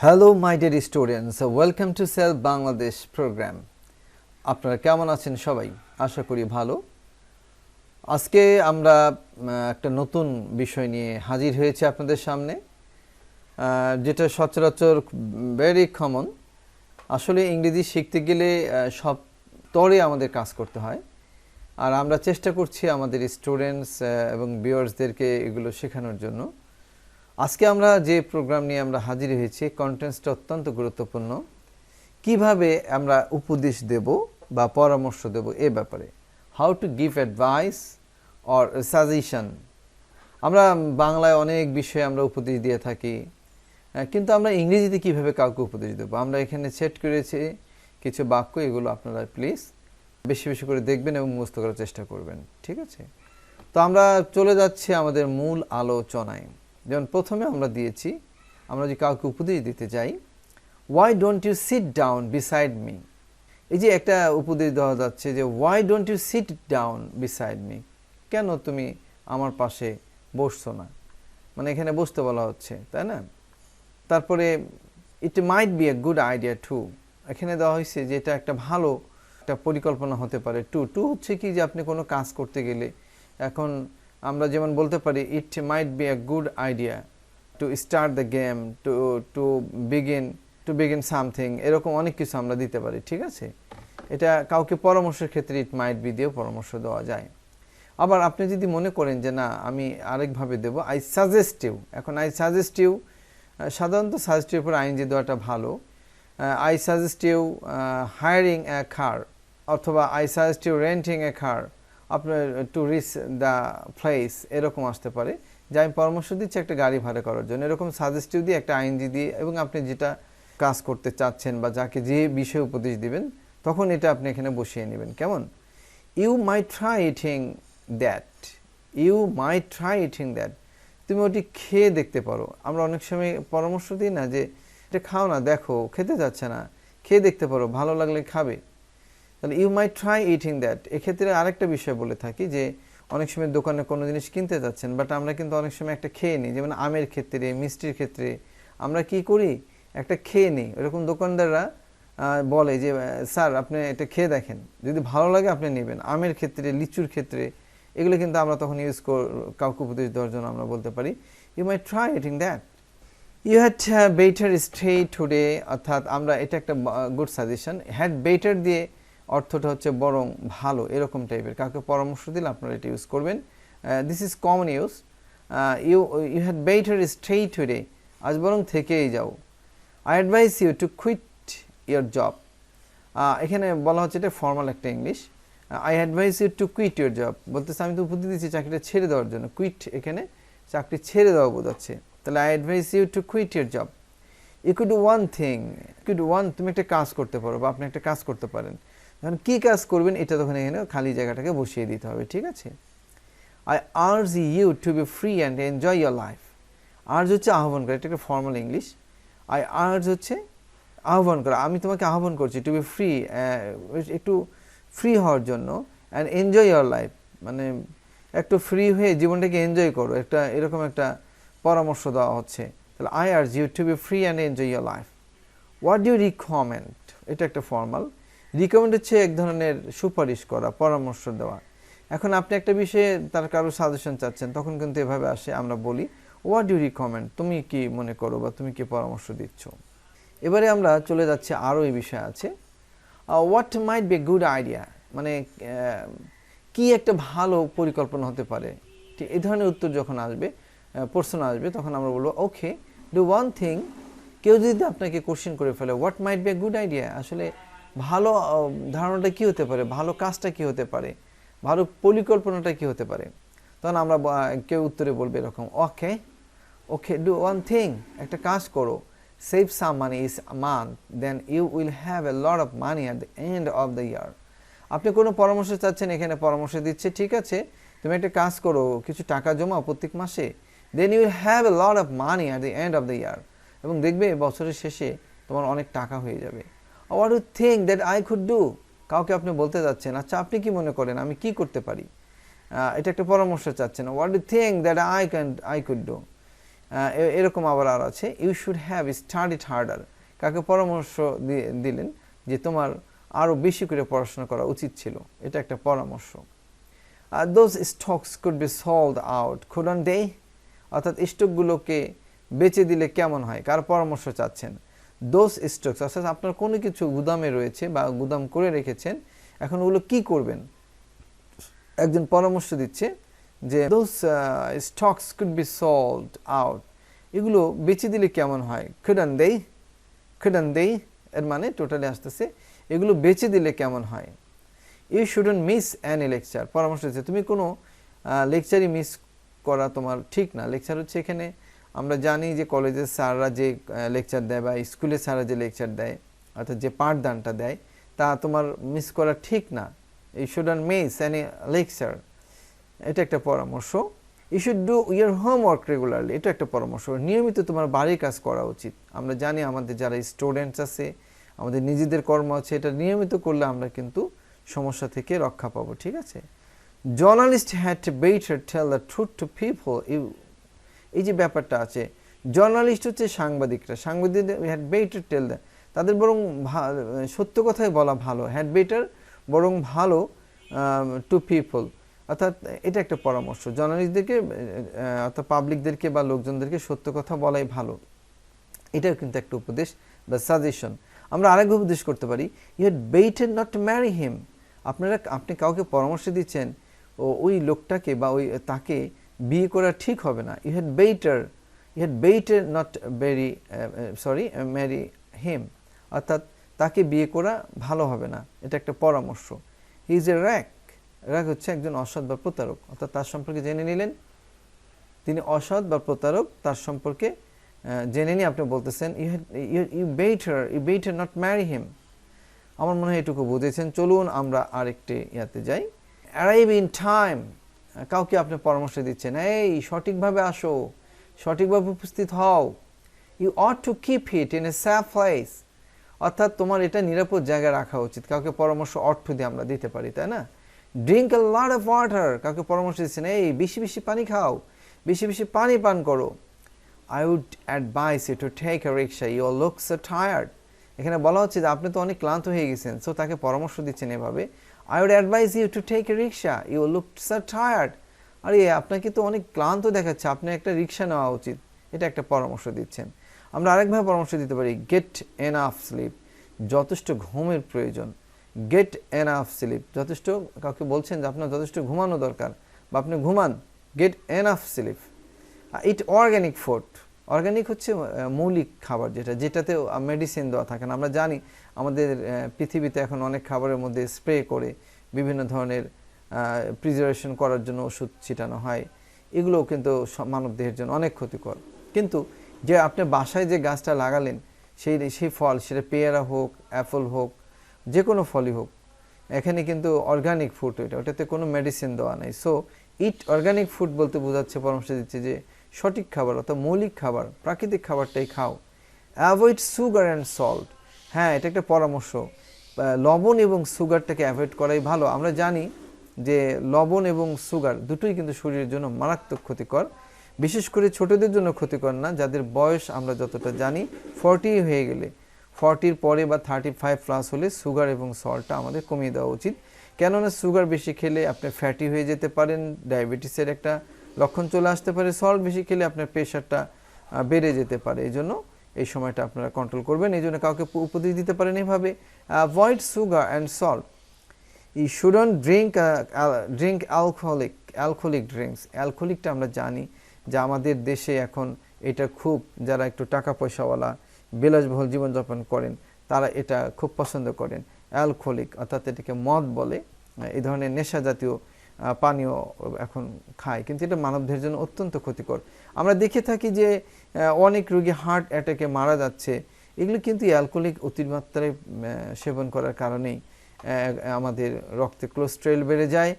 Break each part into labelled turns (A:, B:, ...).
A: Hello my dear students, welcome to সেল Bangladesh program. আপনারা কেমন আছেন সবাই? আশা করি ভালো। আজকে আমরা একটা নতুন বিষয় নিয়ে হাজির হয়েছি আপনাদের সামনে, যেটা সচরাচর ভেরি কমন। আসলে ইংরেজি শিখতে গেলে সব স্তরে আমাদের কাজ করতে হয়, আর আমরা চেষ্টা করছি আমাদের স্টুডেন্টস এবং ভিউয়ার্সদেরকে এগুলো শেখানোর জন্য। আজকে আমরা যে প্রোগ্রাম নিয়ে আমরা হাজির হয়েছি, কন্টেন্টসটা অত্যন্ত গুরুত্বপূর্ণ। কিভাবে আমরা উপদেশ দেব বা পরামর্শ দেব এ ব্যাপারে, how to give advice or suggestion. আমরা বাংলায় অনেক বিষয়ে আমরা উপদেশ দিয়ে থাকি, কিন্তু আমরা ইংরেজিতে কিভাবে কাউকে উপদেশ দেবো, আমরা এখানে সেট করেছি কিছু বাক্য। এগুলো আপনারা প্লিজ বেশি বেশি করে দেখবেন এবং মুখস্থ করার চেষ্টা করবেন, ঠিক আছে? তো আমরা চলে যাচ্ছি আমাদের মূল আলোচনায়। যেমন প্রথমে আমরা দিয়েছি, আমরা যদি কাউকে উপদেশ দিতে যাই, why don't you sit down beside me. এই যে একটা উপদেশ দেওয়া যাচ্ছে যে why don't you sit down beside me, কেন তুমি আমার পাশে বসছো না, মানে এখানে বসতে বলা হচ্ছে, তাই না? তারপরে it might be a good idea to, এখানে দেওয়া হয়েছে যে এটা একটা ভালো একটা পরিকল্পনা হতে পারে। টু হচ্ছে কি, যে আপনি কোনো কাজ করতে গেলে, এখন আমরা যেমন বলতে পারি it might be a good idea to start the game, to begin something, এরকম অনেক কিছু আমরা দিতে পারি, ঠিক আছে? এটা কাউকে পরামর্শের ক্ষেত্রে ইট মাইট বি দিয়েও পরামর্শ দেওয়া যায়। আবার আপনি যদি মনে করেন যে না, আমি আরেকভাবে দেব, আই সাজেস্ট ইউ। এখন আই সাজেস্ট ইউ, সাধারণত সাজেস্টের উপর আইনজি দেওয়াটা ভালো। আই সাজেস্ট ইউ হায়ারিং এ কার, অথবা আই সাজেস্ট ইউ রেন্টিং এ কার আপনার টু রিচ দ্য প্লেস, এরকম আসতে পারে যে আমি পরামর্শ দিচ্ছি একটা গাড়ি ভাড়া করার জন্য। এরকম সাজেস্টিভ দিয়ে একটা আইনজি দিয়ে, এবং আপনি যেটা কাজ করতে চাচ্ছেন বা যাকে যে বিষয়ে উপদেশ দিবেন, তখন এটা আপনি এখানে বসিয়ে নেবেন। কেমন? You might try eating that, you might try eating that, তুমি ওটি খেয়ে দেখতে পারো। আমরা অনেক সময় পরামর্শ দিই না যে এটা খাও না, দেখো খেতে যাচ্ছে না, খেয়ে দেখতে পারো, ভালো লাগলে খাবে। তাহলে you might try eating that. এক্ষেত্রে আরেকটা বিষয় বলে থাকি যে অনেক সময় দোকানে কোনো জিনিস কিনতে যাচ্ছেন, বাট আমরা কিন্তু অনেক সময় একটা খেয়ে নিই। যেমন আমের ক্ষেত্রে, মিষ্টির ক্ষেত্রে আমরা কি করি, একটা খেয়ে নিই। এরকম দোকানদাররা বলে যে স্যার আপনি এটা খেয়ে দেখেন, যদি ভালো লাগে আপনি নেবেন। আমের ক্ষেত্রে, লিচুর ক্ষেত্রে, এগুলো কিন্তু আমরা তখন কাউকে উপদেশ দেওয়ার জন্য আমরা বলতে পারি you might try eating that. You had better stay today, অর্থাৎ আমরা এটা একটা গুড সাজেশন। হ্যাড বেটার দিয়ে অর্থটা হচ্ছে বরং, ভালো, এরকম টাইপের। কাউকে পরামর্শ দিলে আপনারা এটা ইউজ করবেন। This is common use. You had better stay today, আজ বরং থেকেই যাও। I advise you to quit your job, এখানে বলা হচ্ছে এটা ফর্মাল একটা English. I advise you to quit your job বলতেছে আমি তো উপদেশ দিচ্ছি চাকরিটা ছেড়ে দেওয়ার জন্য। কুইট এখানে চাকরি ছেড়ে দেওয়া বোঝাচ্ছে। তাহলে I advise you to quit your job. You could do one thing, তুমি একটা কাজ করতে পারো বা আপনি একটা কাজ করতে পারেন। এখন কী কাজ করবেন এটা তখন এখানে খালি জায়গাটাকে বসিয়ে দিতে হবে, ঠিক আছে? I urge you to be free and enjoy your life. Urge হচ্ছে আহ্বান করা, এটা একটা ফর্মাল ইংলিশ। আই আর্জ হচ্ছে আহ্বান করা, আমি তোমাকে আহ্বান করছি টু বি ফ্রি, একটু ফ্রি হওয়ার জন্য, অ্যান্ড এনজয় ইয়ার লাইফ, মানে একটু ফ্রি হয়ে জীবনটাকে এনজয় করো, একটা এরকম একটা পরামর্শ দেওয়া হচ্ছে। তাহলে I urge you to be free and enjoy your life. What do you recommend, এটা একটা ফর্মাল। রিকমেন্ড হচ্ছে এক ধরনের সুপারিশ করা, পরামর্শ দেওয়া। এখন আপনি একটা বিষয়ে তার কারো সাজেশন চাচ্ছেন, তখন কিন্তু এভাবে আসে, আমরা বলি হোয়াট ডু ইউ রিকমেন্ড, তুমি কি মনে করো বা তুমি কি পরামর্শ দিচ্ছ। এবারে আমরা চলে যাচ্ছি আরও এই বিষয় আছে, what mite be a good idea, মানে কি একটা ভালো পরিকল্পনা হতে পারে। ঠিক এই ধরনের উত্তর যখন আসবে, প্রশ্ন আসবে, তখন আমরা বলবো ওকে ডু ওয়ান থিং। কেউ যদি আপনাকে কোশ্চেন করে ফেলে what mite be a good idea, আসলে ভালো ধারণাটা কী হতে পারে, ভালো কাজটা কী হতে পারে, ভালো পরিকল্পনাটা কী হতে পারে, তখন আমরা কেউ উত্তরে বলবে এরকম okay okay do one thing, একটা কাজ করো, save some money this month, then you will have a lot of money at the end of the year. আপনি কোনো পরামর্শ চাচ্ছেন, এখানে পরামর্শ দিচ্ছে, ঠিক আছে তুমি একটা কাজ করো, কিছু টাকা জমাও প্রত্যেক মাসে, then you will have a lot of money at the end of the year, এবং দেখবে বছরের শেষে তোমার অনেক টাকা হয়ে যাবে। What do think that I could do, কাউকে আপনি বলতে যাচ্ছেন, আচ্ছা আপনি কি মনে করেন আমি কি করতে পারি, এটা একটা পরামর্শ চাচ্ছেন। What do think that I could do, এরকম আবার আর আছে, you should have studied harder, কাকে পরামর্শ দিলেন যে তোমার আরও বেশি করে পড়াশোনা করা উচিত ছিল, এটা একটা পরামর্শ। Those stocks could be sold out couldn't they, অর্থাৎ স্টকগুলোকে বেচে দিলে কেমন হয়, কার পরামর্শ চাচ্ছেন। দোজ স্টকস অর্থাৎ আপনার কোনো কিছু গুদামে রয়েছে বা গুদাম করে রেখেছেন, এখন ওগুলো কি করবেন, একজন পরামর্শ দিচ্ছে যে those stocks could be sold out, এগুলো বেচে দিলে কেমন হয়। couldn't they এর মানে টোটালি আসতেছে এগুলো বেচে দিলে কেমন হয়। You shouldn't miss any lecture, পরামর্শ দিচ্ছে তুমি কোনো লেকচারই মিস করা তোমার ঠিক না। লেকচার হচ্ছে এখানে আমরা জানি যে কলেজের স্যাররা যে লেকচার দেয় বা স্কুলের স্যাররা যে লেকচার দেয় অর্থাৎ যে পাঠদানটা দেয় তা তোমার মিস করা ঠিক না। You shouldn't miss any lecture, এটা একটা পরামর্শ। You should do your homework regularly, এটা একটা পরামর্শ, নিয়মিত তোমার বাড়ির কাজ করা উচিত। আমরা জানি আমাদের যারা স্টুডেন্টস আছে, আমাদের নিজেদের কর্ম আছে, এটা নিয়মিত করলে আমরা কিন্তু সমস্যা থেকে রক্ষা পাবো, ঠিক আছে। Journalist had better tell the truth to people, এই যে ব্যাপারটা আছে, জার্নালিস্ট হচ্ছে সাংবাদিকরা, সাংবাদিকদের হ্যাড বেটার টেল দ্য, তাদের বরং সত্য কথাই বলা ভালো, হ্যাড বেটার বরং ভালো, টু পিপল, অর্থাৎ এটা একটা পরামর্শ, জার্নালিস্টদেরকে অর্থাৎ পাবলিকদেরকে বা লোকজনদেরকে সত্য কথা বলাই ভালো, এটাও কিন্তু একটা উপদেশ বা সাজেশন। আমরা আরেক উপদেশ করতে পারি, you had better not to marry him, আপনি কাউকে পরামর্শ দিচ্ছেন ওই লোকটাকে বা তাকে বিয়ে করা ঠিক হবে না। You had better not marry him, অর্থাৎ তাকে বিয়ে করা ভালো হবে না, এটা একটা পরামর্শ। হি ইজ এ র্যাক হচ্ছে একজন অসৎ বা প্রতারক, অর্থাৎ তার সম্পর্কে জেনে নিলেন তিনি অসৎ বা প্রতারক, তার সম্পর্কে জেনে নিয়ে আপনি বলতেছেন you better not marry him. আমার মনে হয় এটুকু বুঝেছেন। চলুন আমরা আরেকটি ইয়াতে যাই। অ্যারাইভ ইন টাইম, কাউকে আপনি পরামর্শ দিচ্ছেন, এই সঠিকভাবে আসো, সঠিকভাবে উপস্থিত হও। You ought to keep it in a safe place, অর্থাৎ তোমার এটা নিরাপদ জায়গায় রাখা উচিত। কাউকে পরামর্শ অর্থ দিয়ে আমরা দিতে পারি, তাই না। Drink a lot of water, কাউকে পরামর্শ দিচ্ছেন এই বেশি বেশি পানি খাও, বেশি বেশি পানি পান করো। I would advise you to take a rickshaw, you look so tired, এখানে বলা হচ্ছে যে আপনি তো অনেক ক্লান্ত হয়ে গেছেন, সো তাকে পরামর্শ দিচ্ছেন এভাবে, I would advise you to take a rickshaw, you look so tired, আরে আপনাকে তো অনেক ক্লান্ত দেখাচ্ছে, আপনি একটা রিক্সা নেওয়া উচিত, এটা একটা পরামর্শ দিচ্ছেন। আমরা আরেকভাবে পরামর্শ দিতে পারি, গেট এনাফ স্লিপ, যথেষ্ট ঘুমের প্রয়োজন। গেট এনাফ স্লিপ, যথেষ্ট, কাউকে বলছেন যে আপনার যথেষ্ট ঘুমানো দরকার বা আপনি ঘুমান, গেট এনাফ স্লিপ। ইট অর্গ্যানিক ফুড, অর্গ্যানিক হচ্ছে মৌলিক খাবার, যেটাতে মেডিসিন দেওয়া থাকে না। আমরা জানি আমাদের পৃথিবীতে এখন অনেক খাবারের মধ্যে স্প্রে করে বিভিন্ন ধরনের প্রিজারভেশন করার জন্য ওষুধ ছিটানো হয়, এগুলোও কিন্তু মানব দেহের জন্য অনেক ক্ষতিকর। কিন্তু যে আপনি বাসায় যে গাছটা লাগালেন সেই ফল, সেটা পেয়ারা হোক, অ্যাপল হোক, যে কোনো ফলই হোক, এখানে কিন্তু অর্গানিক ফুড, ওটাতে কোনো মেডিসিন দেওয়া নেই। সো ইট অর্গানিক ফুড বলতে বোঝাচ্ছে, পরামর্শ দিচ্ছে যে সঠিক খাবার অর্থাৎ মৌলিক খাবার, প্রাকৃতিক খাবারটাই খাও। অ্যাভয়েড সুগার অ্যান্ড সল্ট, হ্যাঁ এটা একটা পরামর্শ, লবণ এবং সুগারটাকে অ্যাভয়েড করাই ভালো। আমরা জানি যে লবণ এবং সুগার দুটোই কিন্তু শরীরের জন্য মারাত্মক ক্ষতিকর, বিশেষ করে ছোটদের জন্য ক্ষতিকর না, যাদের বয়স আমরা যতটা জানি 40 হয়ে গেলে, 40-র পরে বা 35+ হলে সুগার এবং সল্টটা আমাদের কমিয়ে দেওয়া উচিত। কেননা সুগার বেশি খেলে আপনি ফ্যাটি হয়ে যেতে পারেন, ডায়াবেটিসের একটা লক্ষণ চলে আসতে পারে, সল্ট বেশি খেলে আপনার প্রেশারটা বেড়ে যেতে পারে, এই জন্য এই সময়টা আপনারা কন্ট্রোল করবেন। এই জন্য কাউকে উপদেশ দিতে পারেন এভাবে, avoid sugar and salt. You shouldn't drink alcoholic drinks, অ্যালকোহলিকটা আমরা জানি যে আমাদের দেশে এখন এটা খুব, যারা একটু টাকা পয়সাওয়ালা বিলাসবহুল জীবনযাপন করেন তারা এটা খুব পছন্দ করেন, অ্যালকোহলিক অর্থাৎ এটাকে মদ বলে, এই ধরনের নেশা জাতীয় পানীয় এখন খায়, কিন্তু এটা মানবদের জন্য অত্যন্ত ক্ষতিকর। আমরা দেখে থাকি যে অনেক রোগী হার্ট অ্যাটাকে মারা যাচ্ছে, এগুলো কিন্তু অ্যালকোহলিক অতিমাত্রায় সেবন করার কারণেই আমাদের রক্তে কোলেস্টেরল বেড়ে যায়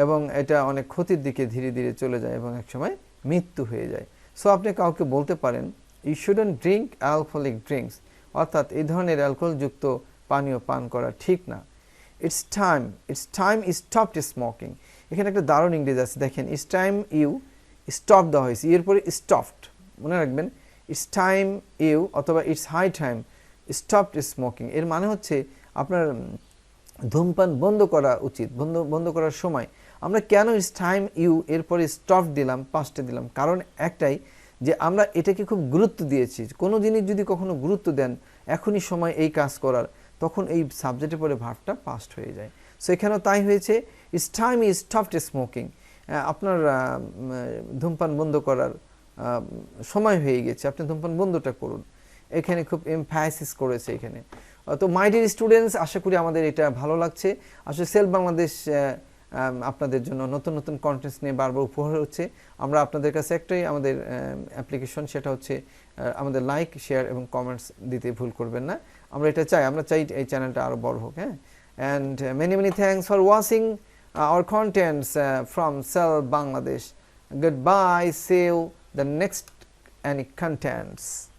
A: এবং এটা অনেক ক্ষতির দিকে ধীরে ধীরে চলে যায় এবং একসময় মৃত্যু হয়ে যায়। সো আপনি কাউকে বলতে পারেন you shouldn't drink alcoholic drinks, অর্থাৎ এই ধরনের অ্যালকোহলযুক্ত পানীয় পান করা ঠিক না। ইটস টাইম স্টপ স্মোকিং, এখানে একটা দারুণ ইংরেজি আছে দেখেন, ইটস টাইম ইউ স্টপ দেওয়া হয়েছে, এরপরে স্টপড, মনে রাখবেন ইটস টাইম ইউ অথবা it's high time stop smoking, এর মানে হচ্ছে আপনার ধূমপান বন্ধ করা উচিত, বন্ধ করার সময়। আমরা কেন ইটস টাইম ইউ এরপরে স্টপ দিলাম, পাস্টে দিলাম, কারণ একটাই যে আমরা এটাকে খুব গুরুত্ব দিয়েছি। কোনো জিনিস যদি কখনো গুরুত্ব দেন, এখনই সময় এই কাজ করার, তখন এই সাবজেক্টের পরে ভার্বটা পাস্ট হয়ে যায়। সো এখানেও তাই হয়েছে, it's time is stopped smoking, আপনার ধূমপান বন্ধ করার সময় হয়ে গেছে, আপনি ধূমপান বন্ধটা করুন। এখানে খুব এমফাসিস করেছে এখানে। তো মাই ডিয়ার স্টুডেন্টস, আশা করি আমাদের এটা ভালো লাগছে। আসলে সেলফ বাংলাদেশ আপনাদের জন্য নতুন নতুন কন্টেন্টস নিয়ে বারবার উপহার হচ্ছে। আমরা আপনাদের কাছে একটাই আমাদের অ্যাপ্লিকেশন, সেটা হচ্ছে আমাদের লাইক, শেয়ার এবং কমেন্টস দিতে ভুল করবেন না। আমরা এটা চাই, আমরা চাই এই চ্যানেলটা আরও বড় হোক। হ্যাঁ, and many thanks for watching our contents from Cell Bangladesh. Goodbye, see you the next any contents.